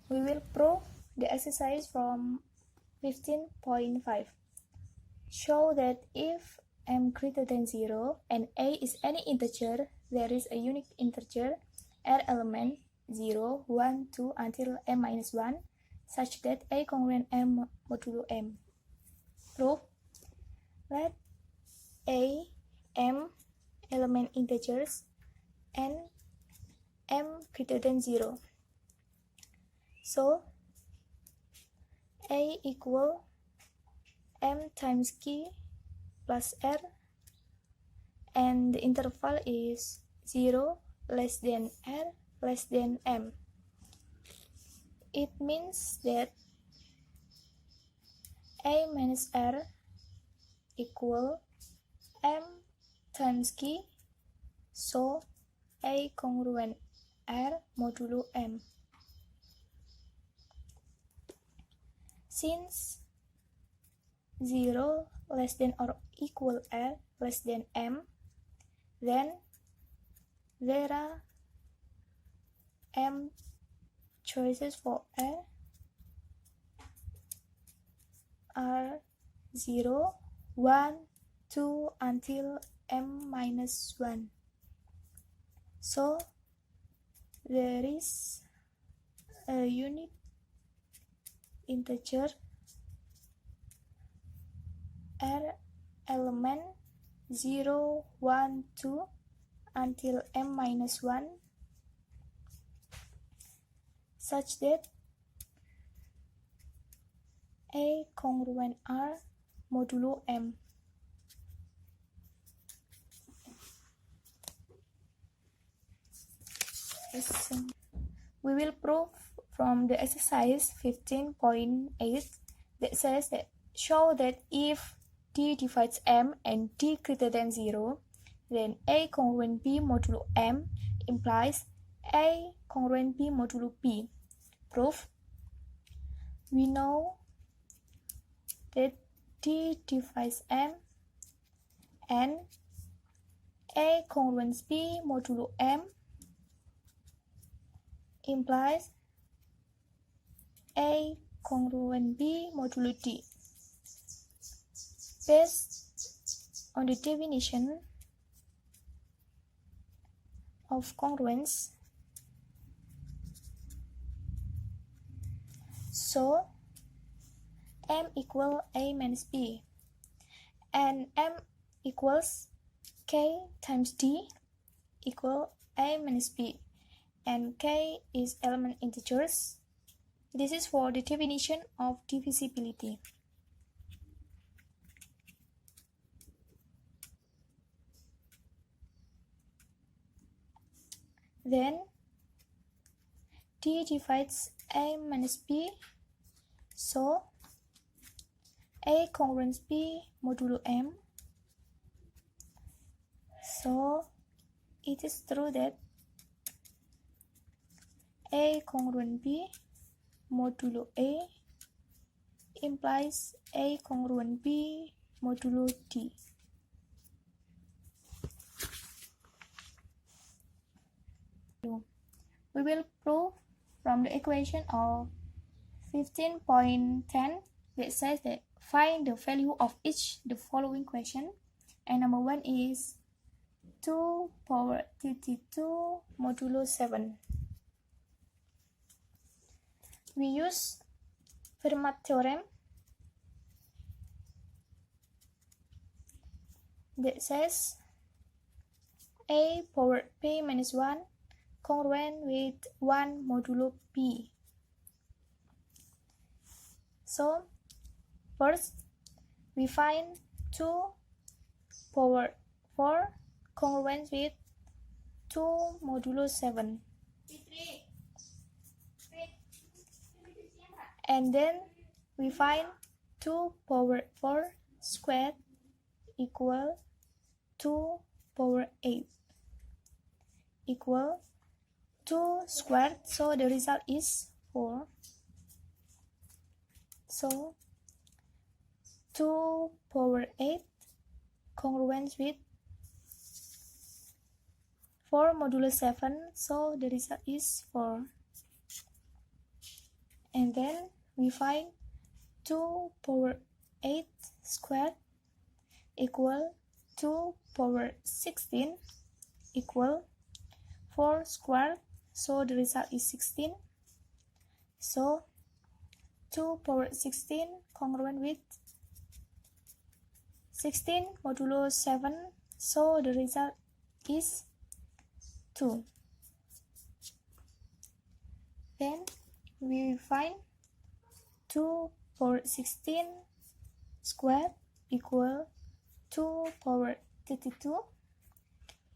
We will prove the exercise from 15.5. Show that if m greater than 0 and a is any integer, there is a unique integer r element 0, 1, 2 until m minus 1 such that a congruent m modulo m. Proof. Let a, m element integers and m greater than 0. So a equal m times k plus r, and the interval is 0 less than r less than m. It means that a minus r equal m times k, so a congruent r modulo m. Since 0 less than or equal r less than m, then there are m choices for r are 0, 1, 2 until m minus 1. So there is a unique integer r element 0, 1, 2 until m minus 1 such that a congruent r modulo m. We will prove from the exercise 15.8 that says that show that if d divides m and d greater than 0, then a congruent b modulo m implies a congruent b modulo p. Proof. We know that d divides m and a congruence b modulo m implies a congruent b modulo d. Based on the definition of congruence, so m equal a minus b and m equals k times d equal a minus b, and k is element integers. This is for the definition of divisibility. Then d divides a minus b, so a congruence b modulo m. So it is true that a congruent b modulo a implies a congruent b modulo d. We will prove from the equation of 15.10 that says that find the value of each the following question, and number 1 is 2 power 32 modulo 7. We use Fermat theorem that says a power p minus 1 congruent with 1 modulo p. So first we find 2 power 4 congruent with 2 modulo 7. And then we find 2 power 4 squared equal 2 power 8 equal 2 squared, so the result is 4. So 2 power 8 congruent with 4 modulo 7, so the result is 4. And then we find 2 power 8 squared equal 2 power 16 equal 4 squared. So the result is 16. So 2 power 16 congruent with 16 modulo 7. So the result is 2. Then we find 2 power 16 squared equal 2 power 32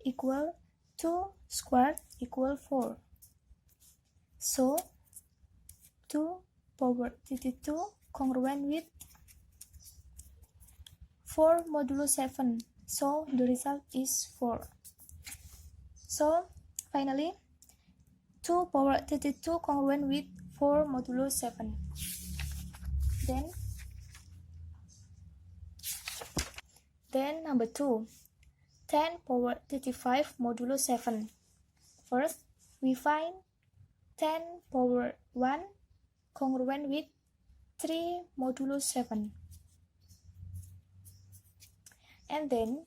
equal 2 squared equal 4. So 2 power 32 congruent with 4 modulo 7. So the result is 4. So finally 2 power 32 congruent with 4 modulo 7. Then number 2, 10 power 35 modulo 7. First, we find 10 power 1 congruent with 3 modulo 7. And then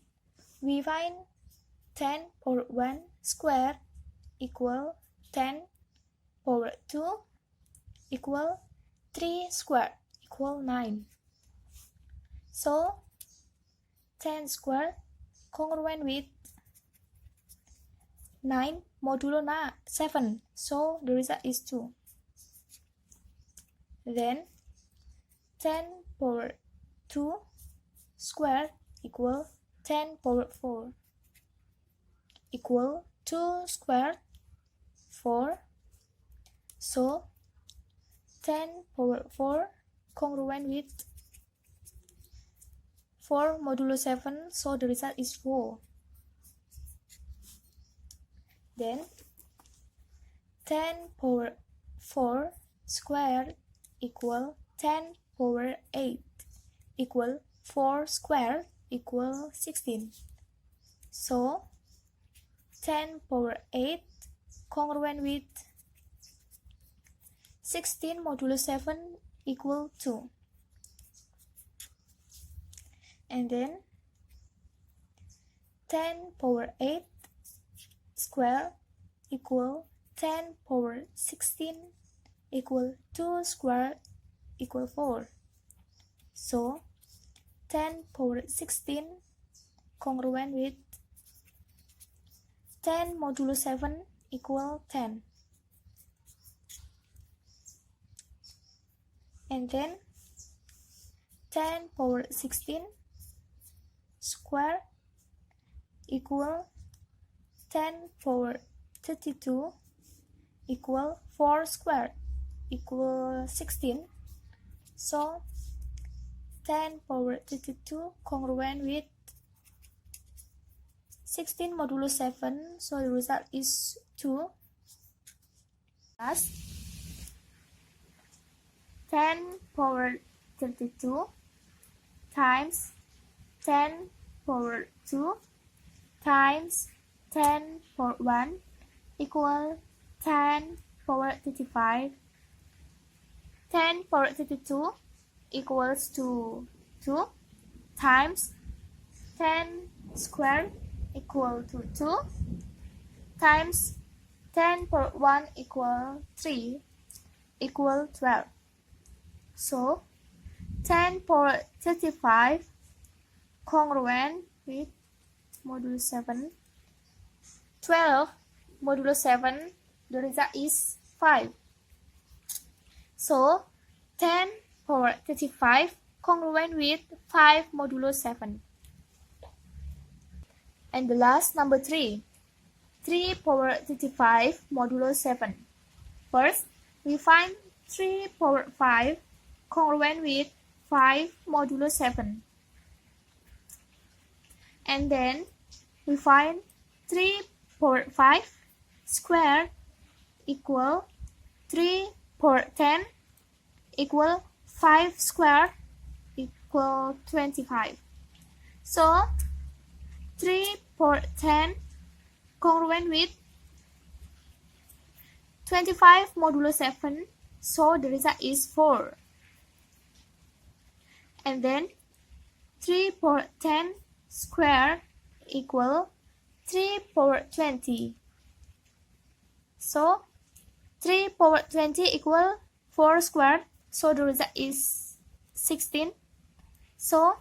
we find 10 power 1 square equal 10 power 2 equal 3 square equal 9. So 10 square congruent with 9 modulo 7. So the result is 2. Then 10 power 2 square equal 10 power 4 equal 2 square 4. So 10 power 4 congruent with 4 modulo 7. So the result is 4. Then 10 power 4 square equal 10 power 8 equal 4 square equal 16. So 10 power 8 congruent with 16 modulo 7 equal 2. And then 10 power 8 square equal 10 power 16 equal 2 square equal 4. So 10 power 16 congruent with 10 modulo 7 equal 10. And then 10 power 16 square equal 10 power 32 equal 4 square equal 16. So 10 power 32 congruent with 16 modulo 7. So the result is 2. Plus 10 power 32 times 10 power 2 times 10 power 1 equal 10 power 35. 10 power 32 equals to 2 times 10 square equal to 2 times 10 power 1 equal 3 equal 12. So 10 power 35 congruent with modulo 7. 12 modulo 7, the result is 5. So 10 power 35 congruent with 5 modulo 7. And the last, number 3, 3 power 35 modulo 7. First, we find 3 power 5 congruent with 5 modulo 7. And then we find 3 power 5 square equal 3 power 10 equal 5 square equal 25. So 3 power 10 congruent with 25 modulo 7. So the result is 4. And then 3 power 10 square equal 3 power 20. So 3 power 20 equal 4 squared. So the result is 16. So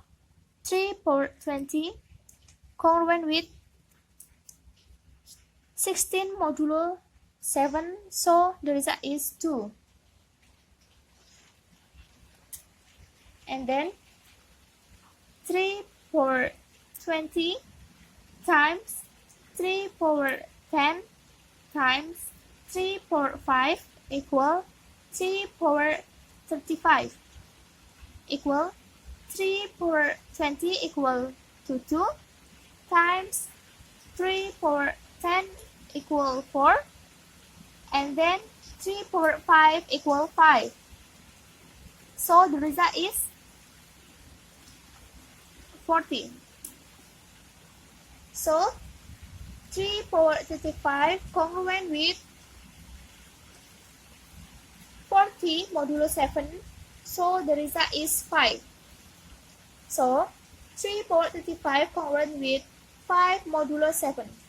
3 power 20 congruent with 16 modulo 7. So the result is 2. And then 3 power 20 times 3 power 10 times 3 power 5 equal 3 power 35 equal 3 power 20 equal to 2 times 3 power 10 equal 4, and then 3 power 5 equal 5. So the result is 40. So 3 power 35 congruent with 40 modulo 7. So the result is 5. So 3 power 35 congruent with 5 modulo 7.